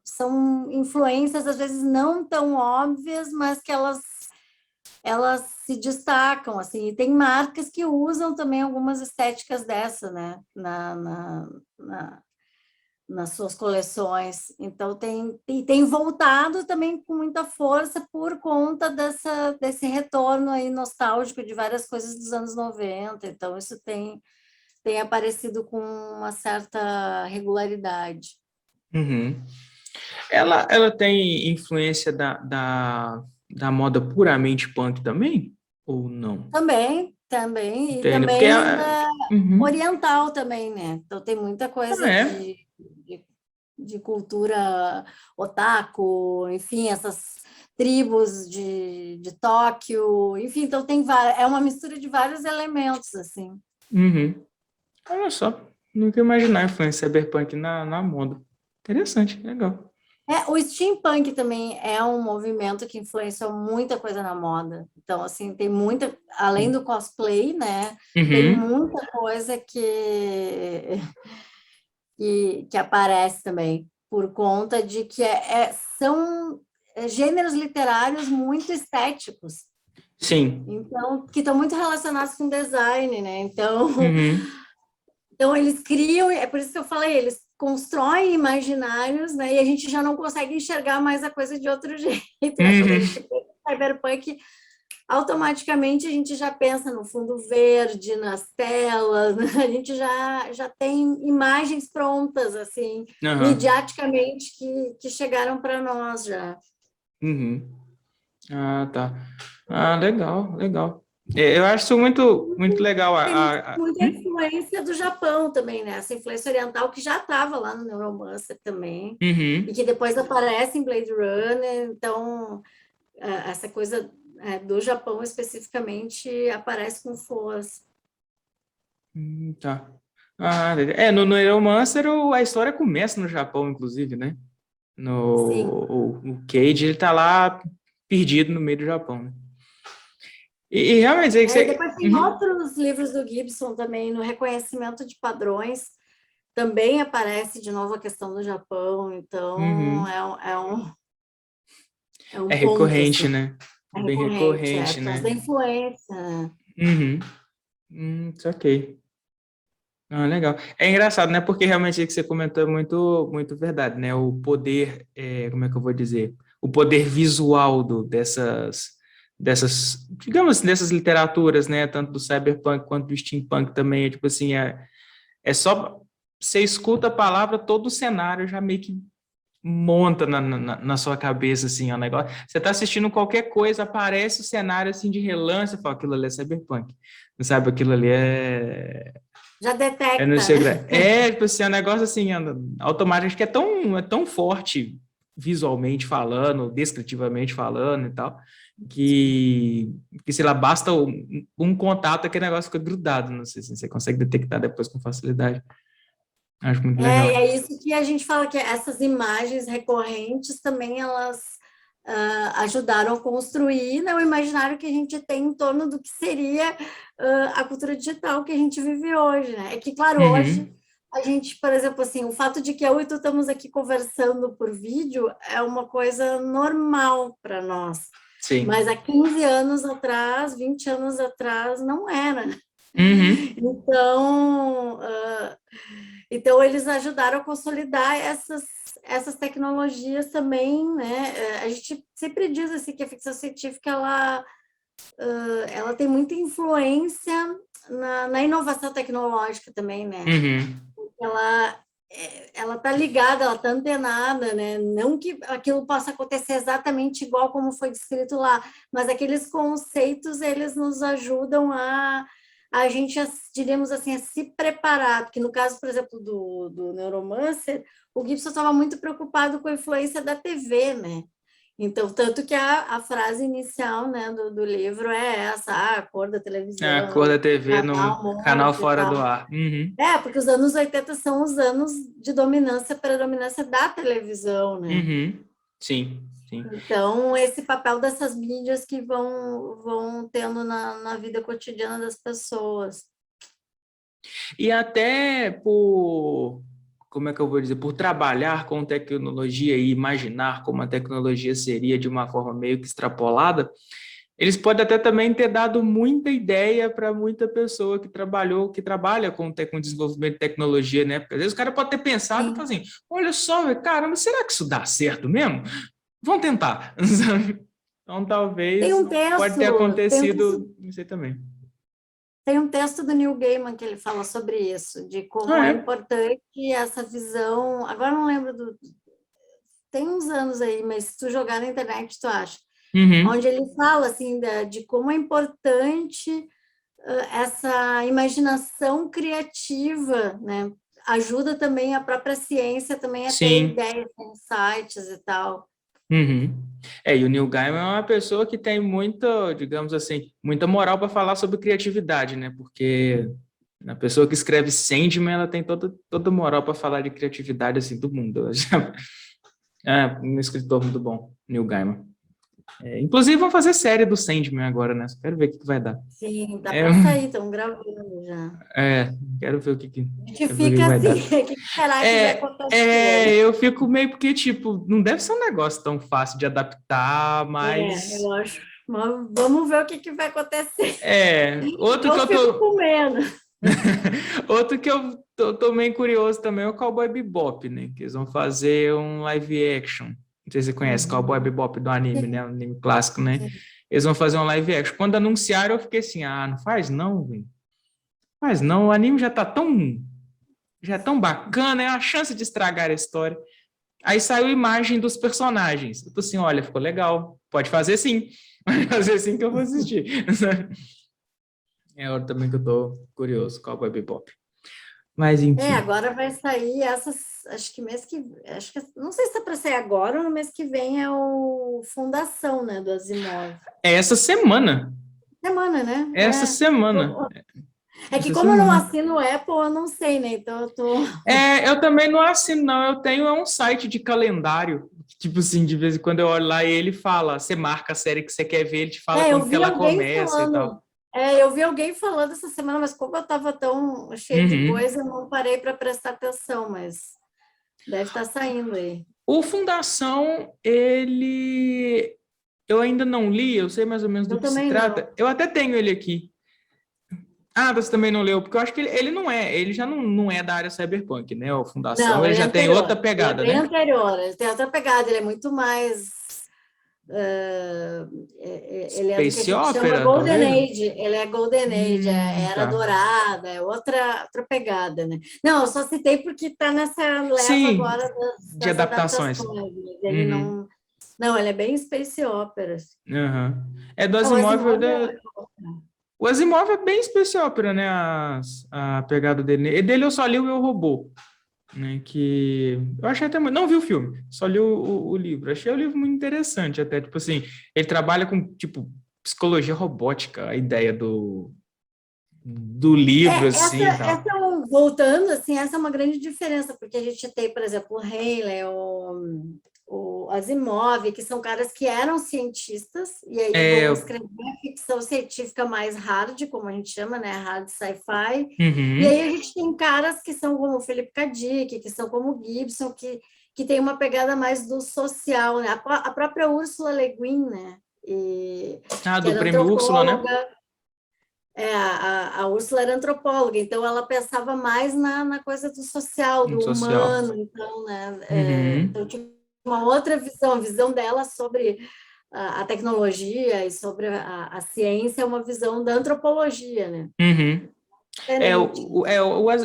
B: são influências, às vezes, não tão óbvias, mas que elas se destacam, assim, e tem marcas que usam também algumas estéticas dessa, né, na, nas suas coleções. Então, tem voltado também com muita força por conta desse retorno aí nostálgico de várias coisas dos anos 90. Então, isso tem aparecido com uma certa regularidade.
A: Uhum. Ela tem influência da moda puramente punk também? Ou não?
B: Também, e
A: Entendo, porque
B: também da
A: uhum.
B: oriental também, né? Então, tem muita
A: Ah,
B: coisa
A: é?
B: de de cultura otaku, enfim, essas tribos de Tóquio, enfim, então é uma mistura de vários elementos, assim.
A: Uhum. Olha só, nunca ia imaginar a influência cyberpunk na moda. Interessante, legal.
B: O steampunk também é um movimento que influenciou muita coisa na moda. Então, assim, tem muita, além do cosplay, né? Tem
A: Uhum.
B: muita coisa que aparece também, por conta de que são gêneros literários muito estéticos.
A: Sim.
B: Então, que estão muito relacionados com design, né? Então,
A: Uhum.
B: então eles criam, é por isso que eu falei, eles constroem imaginários, né? E a gente já não consegue enxergar mais a coisa de outro jeito, né? Quando a
A: Uhum.
B: gente pensa em cyberpunk, automaticamente a gente já pensa no fundo verde, nas telas, né? A gente já tem imagens prontas, assim,
A: Aham.
B: midiaticamente, que chegaram para nós já.
A: Uhum. Ah, tá. Ah, legal, legal. É, eu acho isso muito, muito legal.
B: Tem muita
A: Hum?
B: influência do Japão também, né? Essa influência oriental que já estava lá no Neuromancer também, e
A: Uhum.
B: que depois aparece em Blade Runner. Então, essa coisa do Japão especificamente aparece com força.
A: Tá. Ah, no Neuromancer a história começa no Japão, inclusive, né?
B: Sim.
A: O Cage, ele tá lá perdido no meio do Japão, né? E realmente, é que
B: E
A: você...
B: depois tem
A: Uhum.
B: outros livros do Gibson também, no reconhecimento de padrões, também aparece de novo a questão do Japão. Então,
A: Uhum.
B: é um
A: É
B: ponto,
A: recorrente,
B: assim,
A: né?
B: é
A: Bem
B: recorrente,
A: recorrente,
B: por causa da
A: né?
B: influência, né?
A: Uhum. Saquei. Ah, legal. É engraçado, né? Porque realmente o que você comentou é muito, muito verdade, né? O poder, como é que eu vou dizer? O poder visual dessas, digamos assim, dessas literaturas, né? Tanto do cyberpunk quanto do steampunk também, é tipo assim, é só você escuta a palavra, todo o cenário já meio que monta na sua cabeça, assim, o negócio. Você está assistindo qualquer coisa, aparece o cenário assim de relance, você fala, aquilo ali é cyberpunk. Não sabe, aquilo ali
B: Já
A: é no
B: detecta,
A: seu,
B: né?
A: tipo assim, é um negócio assim, automático, acho que é tão forte visualmente falando, descritivamente falando e tal, que, sei lá, basta um contato, aquele negócio fica grudado, não sei se você consegue detectar depois com facilidade. Acho muito legal.
B: É isso que a gente fala, que essas imagens recorrentes também elas ajudaram a construir, né, o imaginário que a gente tem em torno do que seria a cultura digital que a gente vive hoje, né? É que, claro, hoje
A: Uhum,
B: a gente, por exemplo, assim, o fato de que eu e tu estamos aqui conversando por vídeo é uma coisa normal para nós, mas
A: sim.
B: há 15 anos atrás, 20 anos atrás, não era.
A: Uhum,
B: Então, então, eles ajudaram a consolidar essas tecnologias também, né? A gente sempre diz assim que a ficção científica ela tem muita influência na inovação tecnológica também, né?
A: uhum.
B: Ela ela está ligada, ela está antenada, né? Não que aquilo possa acontecer exatamente igual como foi descrito lá, mas aqueles conceitos eles nos ajudam a gente, diríamos assim, a se preparar, porque no caso, por exemplo, do Neuromancer, o Gibson estava muito preocupado com a influência da TV, né? Então, tanto que a frase inicial, né, do livro é essa, a cor da
A: A cor
B: televisão,
A: da TV no
B: canal
A: canal
B: morto e
A: fora do
B: tal.
A: ar. Uhum,
B: Porque os anos 80 são os anos de dominância, predominância da televisão, né?
A: uhum. Sim, sim.
B: Então, esse papel dessas mídias que vão tendo na vida cotidiana das pessoas.
A: E até como é que eu vou dizer, por trabalhar com tecnologia e imaginar como a tecnologia seria de uma forma meio que extrapolada, eles podem até também ter dado muita ideia para muita pessoa que trabalha com desenvolvimento de tecnologia, né? Porque às vezes o cara pode ter pensado e falar
B: Sim.
A: assim, olha só, caramba, será que isso dá certo mesmo? Vamos tentar. Então,
B: Tem
A: talvez
B: um
A: pode ter
B: texto, tem um texto,
A: acontecido isso aí também.
B: tem um texto do Neil Gaiman que ele fala sobre isso, de como
A: Ah,
B: é
A: é?
B: importante essa visão. Agora não lembro tem uns anos aí, mas se tu jogar na internet, tu acha.
A: Uhum.
B: Onde ele fala assim de como é importante essa imaginação criativa, né? Ajuda também a própria ciência também a ter
A: Sim.
B: ideias, insights e tal.
A: Uhum. E o Neil Gaiman é uma pessoa que tem muita, digamos assim, muita moral para falar sobre criatividade, né? Porque a pessoa que escreve Sandman, ela tem toda moral para falar de criatividade assim do mundo. É um escritor muito bom, Neil Gaiman. Inclusive, vão fazer série do Sandman agora, né? Só quero ver o que vai dar.
B: Sim, dá
A: É,
B: para sair, estão gravando já.
A: é, quero ver o que,
B: A gente
A: quero ver o que
B: fica
A: vai
B: assim,
A: dar.
B: o que será que vai acontecer?
A: Eu fico meio porque, tipo, não deve ser um negócio tão fácil de adaptar,
B: Eu
A: mas
B: acho. Mas vamos ver o que vai acontecer.
A: outro que
B: Eu
A: eu
B: fico
A: tô,
B: com medo.
A: outro que eu tô meio curioso também é o Cowboy Bebop, né? Que eles vão fazer um live action. Não sei se você conhece Cowboy
B: Uhum.
A: Bebop do anime, né? Um anime clássico, né?
B: Sim.
A: Eles vão fazer um live action. Quando anunciaram, eu fiquei assim, não faz não, velho. Faz não, o anime já é tão bacana, é uma chance de estragar a história. Aí saiu a imagem dos personagens. Eu tô assim, olha, ficou legal. Pode fazer sim. Pode fazer sim que eu vou assistir. É hora também que eu tô curioso, Cowboy Bebop. Mas enfim.
B: Agora vai sair essas, acho que não sei se está para sair agora ou no mês que vem é o Fundação, né, do Asimov.
A: É essa semana.
B: Semana,
A: Essa
B: né?
A: semana.
B: É que
A: Essa
B: como eu não
A: semana.
B: assino o Apple, eu não sei, né? Então eu tô.
A: Eu também não assino, não. Eu tenho um site de calendário. Tipo assim, de vez em quando eu olho lá e ele fala, você marca a série que você quer ver, ele te fala
B: Eu
A: quando que
B: vi
A: ela
B: alguém
A: começa e
B: falando.
A: tal.
B: Eu vi alguém falando essa semana, mas como eu estava tão cheia de
A: Uhum.
B: coisa, eu não parei para prestar atenção, mas deve estar saindo aí.
A: O Fundação, ele. Eu ainda não li, eu sei mais ou menos do
B: Eu
A: que se
B: também
A: trata.
B: não.
A: Eu até tenho ele aqui. Ah, você também não leu, porque eu acho que ele já não é da área cyberpunk, né? A Fundação,
B: Não,
A: ele
B: ele é
A: já tem outra
B: anterior. Ele é
A: pegada,
B: bem
A: né?
B: anterior. Ele tem outra pegada. Ele é muito mais. Ele é do que a
A: Space
B: gente chama
A: Opera,
B: Golden
A: talvez?
B: Age. Ele é Golden Age, é Era
A: Tá.
B: Dourada, é outra pegada, né? Não, eu só citei porque está nessa leva
A: Sim,
B: agora
A: de
B: das
A: adaptações.
B: adaptações. Mas ele
A: Uhum,
B: não. Não, ele é bem Space Opera.
A: aham. É do
B: O
A: Asimov,
B: Asimov
A: o Asimov é bem Space Opera, né? A pegada dele. E dele eu só li o Eu, Robô, né? Que eu achei até... Não vi o filme, só li o livro. Achei o livro muito interessante até. Tipo assim, ele trabalha com, tipo, psicologia robótica, a ideia do livro, assim, e tal.
B: voltando, assim, essa é uma grande diferença, porque a gente tem, por exemplo, o Haley, o Asimov, que são caras que eram cientistas e aí
A: É,
B: vão escrever ficção científica mais hard, como a gente chama, né, hard sci-fi. E aí
A: uhum.
B: a gente tem caras que são como o Philip K. Dick, que são como o Gibson, que tem uma pegada mais do social, né? A própria Ursula Le Guin, né?
A: Ah,
B: Que
A: do
B: era
A: Prêmio Úrsula, né?
B: antropóloga, a Úrsula era antropóloga, então ela pensava mais na coisa do social, do
A: Social.
B: humano, então, né?
A: Uhum.
B: Então tinha uma outra visão, a visão dela sobre a tecnologia e sobre a ciência é uma visão da antropologia, né?
A: Uhum.
B: Diferente.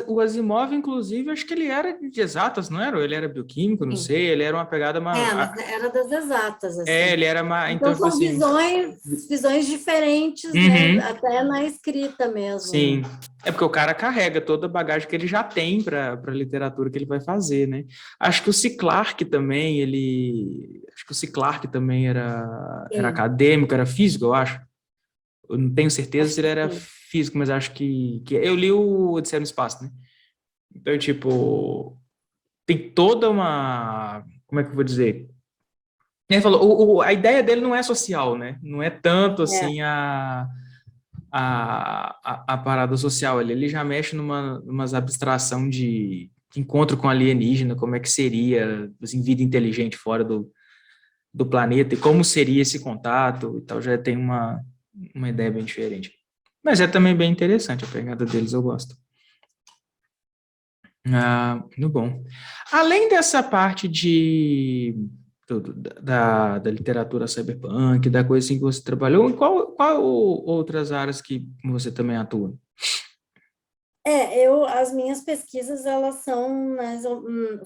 A: O Asimov, inclusive, acho que ele era de exatas, não era? Ou ele era bioquímico, não
B: Sim.
A: sei, ele era uma pegada
B: Mas era das exatas,
A: ele
B: assim.
A: era uma, então,
B: Então
A: tipo
B: são
A: assim,
B: visões diferentes, né?
A: uhum,
B: Até na escrita mesmo,
A: sim,
B: né?
A: é porque o cara carrega toda a bagagem que ele já tem para a literatura que ele vai fazer, né? Acho que o C. Clarke também, acho que o C. Clarke também era
B: Sim,
A: acadêmico, era físico, eu acho. Eu não tenho certeza
B: acho
A: se ele
B: que
A: era
B: sim.
A: físico, mas acho que eu li o Odisseia no Espaço, né? Então, tipo, tem toda uma, como é que eu vou dizer? Ele falou, a ideia dele não é social, né? Não é tanto
B: É.
A: assim a parada social. Ele já mexe numas abstração de encontro com alienígena, como é que seria assim, vida inteligente fora do planeta e como seria esse contato e tal. Já tem uma ideia bem diferente. Mas é também bem interessante a pegada deles, eu gosto. Ah, muito bom. Além dessa parte da literatura cyberpunk, da coisa assim que você trabalhou, em qual outras áreas que você também atua?
B: As minhas pesquisas, elas são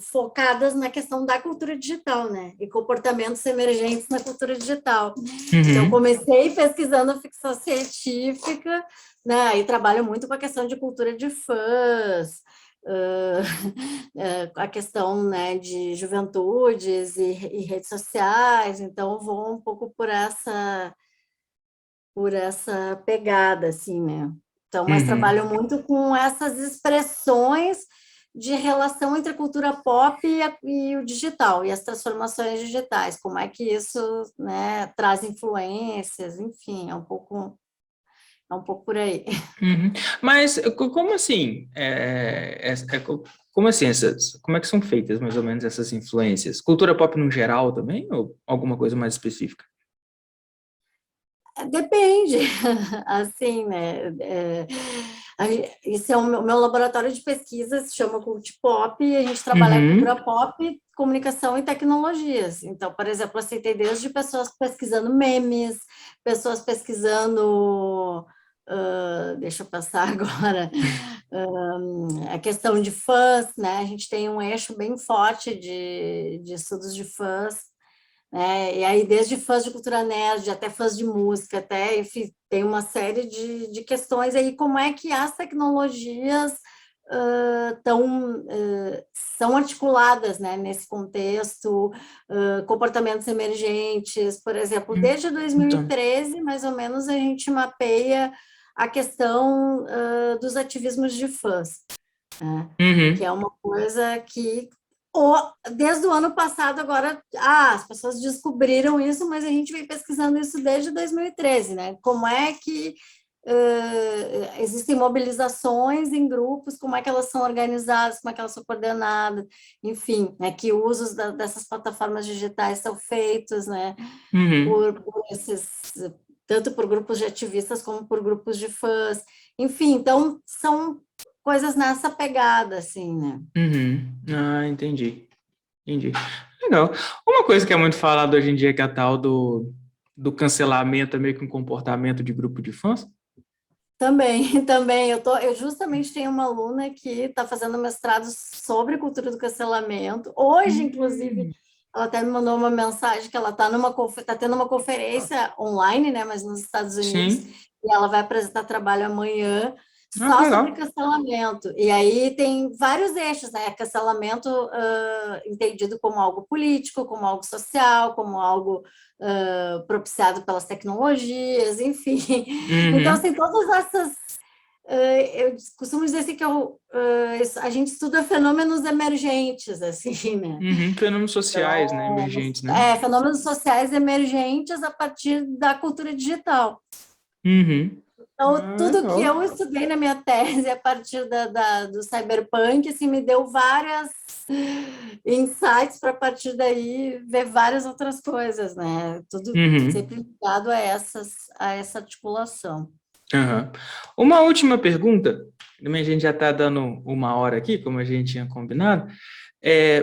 B: focadas na questão da cultura digital, né? E comportamentos emergentes na cultura digital. Então,
A: Uhum,
B: comecei pesquisando ficção científica, né? E trabalho muito com a questão de cultura de fãs, uh, a questão, né, de juventudes e redes sociais. Então, vou um pouco por essa pegada, assim, né? Então, mas
A: uhum,
B: trabalho muito com essas expressões de relação entre a cultura pop e o digital, e as transformações digitais, como é que isso, né, traz influências, enfim, é um pouco por aí.
A: uhum. Mas como assim? Como assim como é que são feitas mais ou menos essas influências? Cultura pop no geral também ou alguma coisa mais específica?
B: Depende, assim, né? Esse é o meu laboratório de pesquisa, se chama Cult Pop, e a gente trabalha a
A: Uhum,
B: cultura pop, comunicação e tecnologias. Então, por exemplo, assim, tem desde pessoas pesquisando memes, pessoas pesquisando, deixa eu passar agora, a questão de fãs, né? A gente tem um eixo bem forte de estudos de fãs, né? E aí, desde fãs de cultura nerd, até fãs de música, até, enfim, tem uma série de questões aí, como é que as tecnologias são articuladas, né, nesse contexto, comportamentos emergentes, por exemplo, desde
A: então,
B: 2013, mais ou menos, a gente mapeia a questão dos ativismos de fãs, né? Que
A: uhum,
B: é uma coisa que desde o ano passado agora as pessoas descobriram isso, mas a gente vem pesquisando isso desde 2013, né? Como é que existem mobilizações em grupos, como é que elas são organizadas, como é que elas são coordenadas, enfim, né, que usos dessas plataformas digitais são feitos, né,
A: uhum.
B: por esses tanto por grupos de ativistas como por grupos de fãs. Enfim, então são coisas nessa pegada, assim, né?
A: Uhum. Ah, entendi. Entendi. Legal. Uma coisa que é muito falada hoje em dia, que é a tal do cancelamento, é meio que um comportamento de grupo de fãs.
B: Também, também. Eu justamente tenho uma aluna que está fazendo mestrado sobre cultura do cancelamento. Hoje, inclusive,
A: Hum.
B: ela até me mandou uma mensagem que ela tá tendo uma conferência online, né, mas nos Estados Unidos,
A: Sim.
B: e ela vai apresentar trabalho amanhã
A: Ah, que
B: só sobre
A: legal.
B: cancelamento. E aí tem vários eixos, né? Cancelamento entendido como algo político, como algo social, como algo propiciado pelas tecnologias, enfim. Então,
A: Uhum.
B: assim, todas essas eu costumo dizer assim que a gente estuda fenômenos emergentes, assim, né?
A: Uhum. Fenômenos sociais, né? Emergentes, né?
B: Fenômenos sociais emergentes a partir da cultura digital.
A: Uhum.
B: Então,
A: Ah,
B: tudo que
A: legal.
B: eu estudei na minha tese a partir do cyberpunk, assim, me deu várias insights para, a partir daí, ver várias outras coisas, né? Tudo
A: Uhum.
B: sempre ligado a essa articulação.
A: Aham. Uma última pergunta, também a gente já está dando 1 hora aqui, como a gente tinha combinado.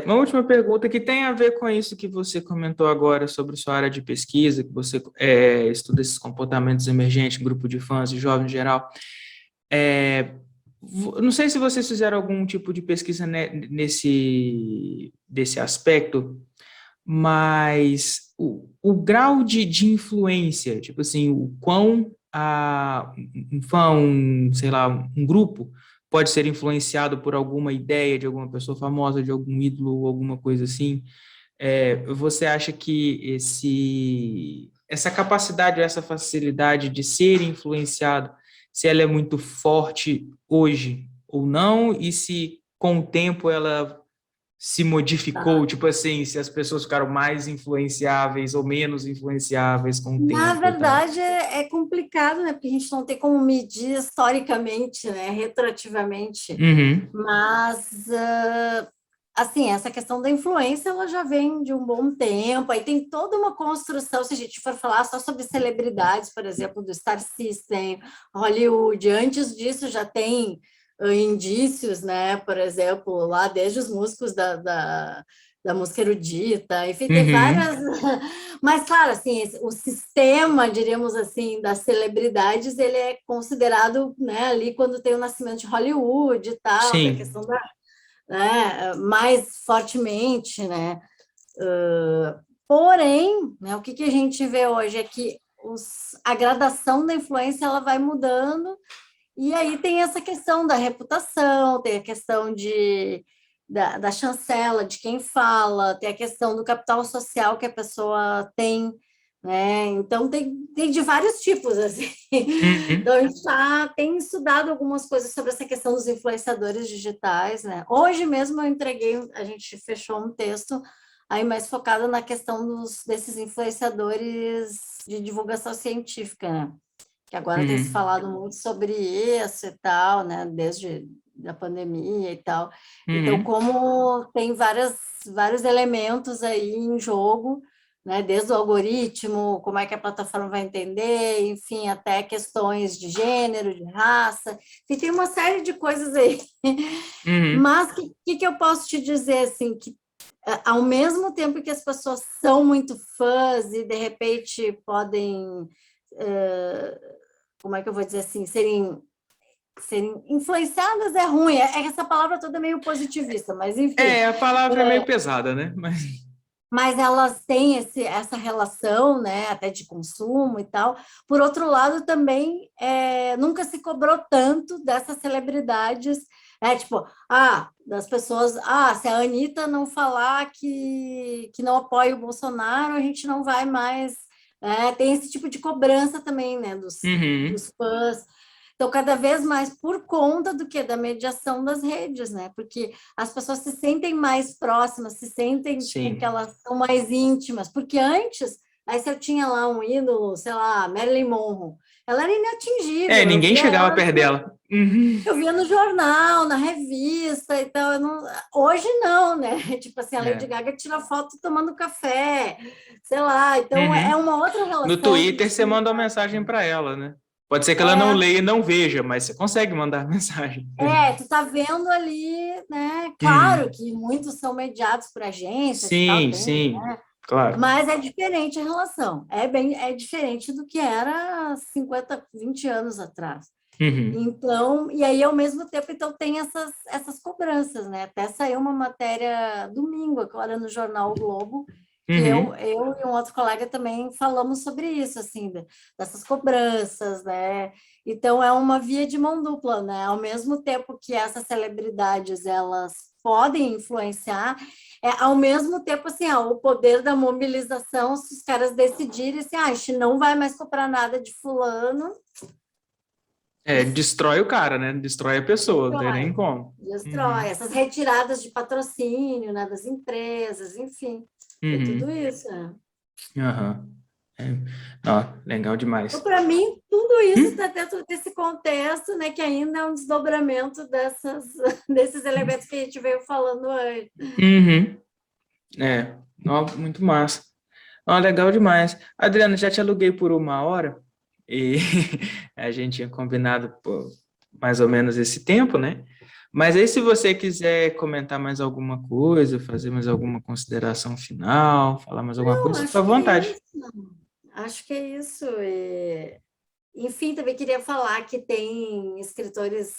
A: Uma última pergunta que tem a ver com isso que você comentou agora sobre sua área de pesquisa, que você estuda esses comportamentos emergentes, grupo de fãs e jovens em geral. Não sei se vocês fizeram algum tipo de pesquisa desse aspecto, mas o grau de influência, tipo assim, o quão um fã, sei lá, um grupo pode ser influenciado por alguma ideia de alguma pessoa famosa, de algum ídolo ou alguma coisa assim. Você acha que essa capacidade, essa facilidade de ser influenciado, se ela é muito forte hoje ou não, e se com o tempo ela se modificou,
B: Tá.
A: tipo assim, se as pessoas ficaram mais influenciáveis ou menos influenciáveis com o
B: Na
A: tempo e tal.
B: verdade, é complicado, né? Porque a gente não tem como medir historicamente, né? Retroativamente.
A: Uhum,
B: Mas, assim, essa questão da influência, ela já vem de um bom tempo. Aí tem toda uma construção, se a gente for falar só sobre celebridades, por exemplo, do Star System, Hollywood. Antes disso, já tem indícios, né? Por exemplo, lá desde os músicos da música erudita. Enfim, tem
A: uhum,
B: várias... Mas, claro, assim, o sistema, diríamos assim, das celebridades, ele é considerado, né, ali quando tem o nascimento de Hollywood e tal, tem a
A: sim,
B: questão da, né, mais fortemente, né? Porém, né, o que a gente vê hoje é que a gradação da influência ela vai mudando, e aí tem essa questão da reputação, tem a questão da chancela, de quem fala, tem a questão do capital social que a pessoa tem, né? Então, tem de vários tipos, assim.
A: uhum,
B: Então, a gente tem estudado algumas coisas sobre essa questão dos influenciadores digitais, né? Hoje mesmo a gente fechou um texto aí mais focado na questão desses influenciadores de divulgação científica, né? Que agora tem se
A: uhum,
B: falado muito sobre isso e tal, né? Desde a pandemia e tal. Então,
A: uhum,
B: como tem vários elementos aí em jogo, né? Desde o algoritmo, como é que a plataforma vai entender, enfim, até questões de gênero, de raça, e tem uma série de coisas aí.
A: uhum.
B: Mas o que eu posso te dizer, assim, que ao mesmo tempo que as pessoas são muito fãs e, de repente, podem... como é que eu vou dizer assim, serem influenciadas é ruim, essa palavra toda é meio positivista, mas enfim,
A: A palavra é meio pesada, né?
B: mas elas têm essa relação, né, até de consumo e tal. Por outro lado, também nunca se cobrou tanto dessas celebridades, tipo, das pessoas, se a Anitta não falar que não apoia o Bolsonaro, a gente não vai mais. Tem esse tipo de cobrança também, né,
A: Uhum,
B: dos fãs. Então, cada vez mais por conta do que? Da mediação das redes, né? Porque as pessoas se sentem mais próximas, se sentem tipo que
A: sim.
B: elas são mais íntimas, porque antes, aí se eu tinha lá um ídolo, sei lá, Marilyn Monroe, ela era inatingível.
A: Ninguém chegava perto dela. Uhum.
B: Eu via no jornal, na revista e tal. Hoje não, né? Tipo assim, a Lady
A: É.
B: Gaga tira foto tomando café, sei lá. Então é
A: Uhum.
B: uma outra
A: No
B: relação que
A: Twitter você manda uma mensagem para ela, né? Pode ser que ela não
B: é,
A: leia e não veja, mas você consegue mandar mensagem.
B: tu tá vendo ali, né? Claro
A: Uhum.
B: que muitos são mediados por agências e tal,
A: Sim,
B: tem,
A: sim, claro.
B: mas é diferente a relação. É diferente do que era 50, 20 anos atrás.
A: Uhum.
B: Então, e aí ao mesmo tempo, então tem essas cobranças, né? Até saiu uma matéria domingo, agora no jornal o Globo, que
A: Uhum.
B: eu e um outro colega também falamos sobre isso, assim, dessas cobranças, né? Então é uma via de mão dupla, né? Ao mesmo tempo que essas celebridades elas podem influenciar, ao mesmo tempo assim, o poder da mobilização, se os caras decidirem assim, a gente não vai mais comprar nada de fulano,
A: Destrói o cara, né? Destrói a pessoa, não tem nem
B: destrói.
A: como.
B: Destrói.
A: Uhum.
B: Essas retiradas de patrocínio, né, das empresas, enfim, tem tudo
A: Uhum.
B: isso. Né?
A: Aham. É. Ó, legal
B: Então,
A: demais.
B: para mim, tudo isso
A: Hum?
B: está dentro desse contexto, né, que ainda é um desdobramento desses elementos que a gente veio falando antes.
A: Uhum. Ó, muito massa. Ó, legal demais. Adriana, já te aluguei por 1 hora e a gente tinha combinado por mais ou menos esse tempo, né? Mas aí, se você quiser comentar mais alguma coisa, fazer mais alguma consideração final, falar mais alguma
B: Não,
A: coisa, fica à
B: acho que é
A: vontade.
B: isso. Acho que é isso. Enfim, também queria falar que tem escritores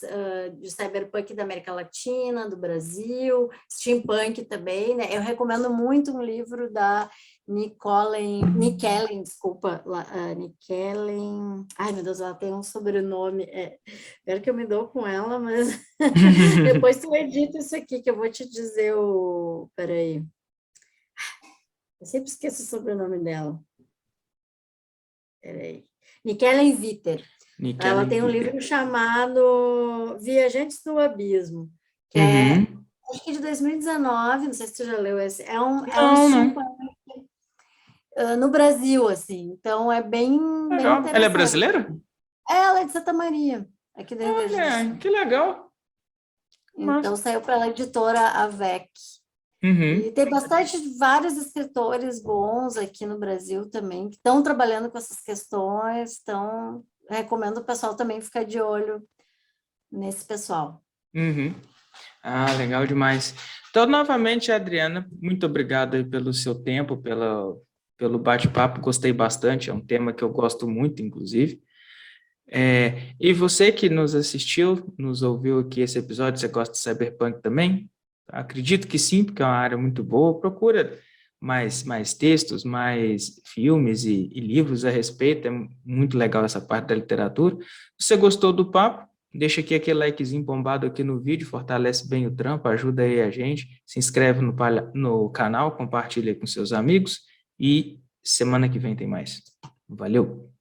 B: de cyberpunk da América Latina, do Brasil, steampunk também, né? Eu recomendo muito um livro da Nickellen, desculpa, Nickellen, ai meu Deus, ela tem um sobrenome, espero que eu me dou com ela, mas depois tu edita isso aqui que eu vou te dizer peraí, eu sempre esqueço o sobrenome dela, peraí, Nickellen Viter. Ela
A: Nickel
B: tem um
A: Vita.
B: livro chamado Viajantes do Abismo, que
A: Uhum.
B: acho que de 2019, não sei se tu já leu esse, é um
A: Não, não.
B: steampunk no Brasil, assim, então é bem
A: Legal. Ela é
B: interessante.
A: brasileira?
B: Ela é de Santa Maria, aqui do Rio Grande do
A: Olha,
B: Sul.
A: que legal.
B: Então
A: Massa.
B: saiu pela editora AVEC. E
A: Uhum.
B: tem vários escritores bons aqui no Brasil também, que estão trabalhando com essas questões, então recomendo o pessoal também ficar de olho nesse pessoal.
A: Uhum. Ah, legal demais. Então, novamente, Adriana, muito obrigado aí pelo seu tempo, pelo bate-papo, gostei bastante, é um tema que eu gosto muito, inclusive. E você que nos assistiu, nos ouviu aqui esse episódio, você gosta de Cyberpunk também? Acredito que sim, porque é uma área muito boa. Procura mais textos, mais filmes e livros a respeito, é muito legal essa parte da literatura. Se você gostou do papo, deixa aqui aquele likezinho bombado aqui no vídeo, fortalece bem o trampo, ajuda aí a gente, se inscreve no canal, compartilha aí com seus amigos e semana que vem tem mais. Valeu!